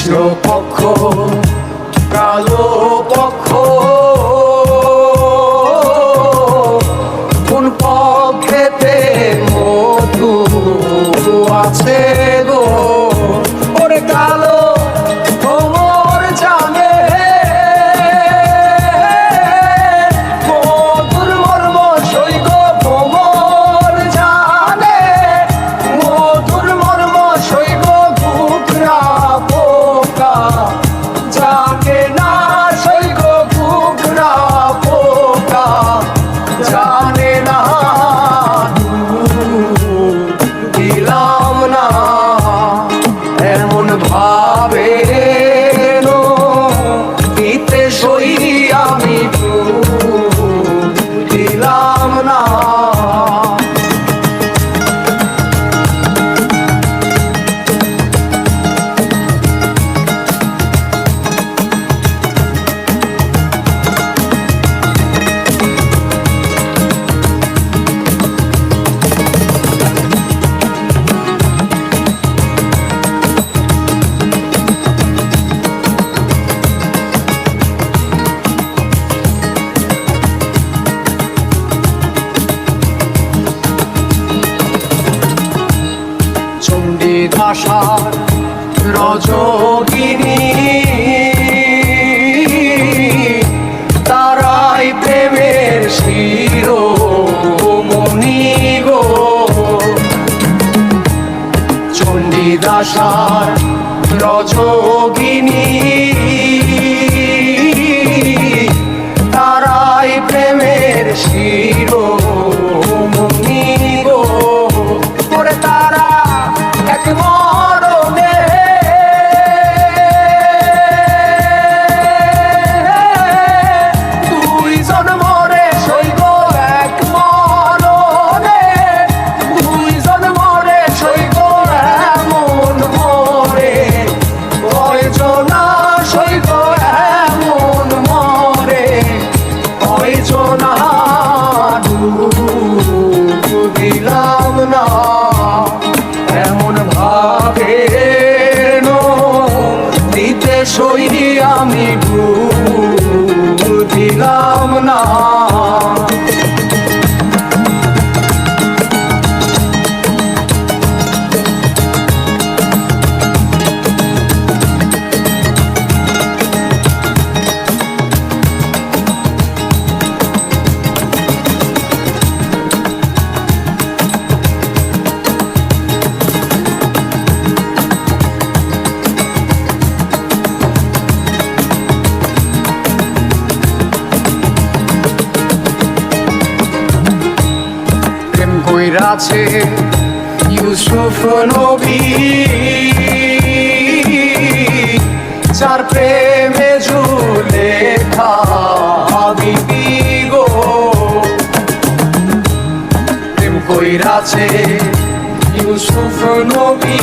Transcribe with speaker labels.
Speaker 1: কৃষ্ণ পক্ষ কালো পক্ষ কোন পক্ষেতে মধু আছে গো ওরে কালো ভ্রমর জানে মধুর মর্ম সৈগ ভ্রমর জানে মধুর মর্ম সৈগ ঘুঘরা পোকা জাগে না সৈগ ঘুঘরা পোকা জানে না দিলাম না এমন ভাবে দিতে সই আমি দিলাম না চণ্ডীদাসার রজগিনী তারাই প্রেমের শিরোমণি গো চণ্ডীদাসার রজগিনী তারাই প্রেমের শিরোমণি গো ওরে তারা এক মরণে দুইজন মরে সইব এক মরণে দুইজন মরে সইব এমন মরে কয়জনা সইব এমন মরে কয়জনা দিলাম না এমন ভাবে দিতে সই আমি দিলাম না কইরাছে ইউসুফ নবী যার প্রেমে জুলেখা বিবি গো প্রেম কইরাছে ইউসুফ নবী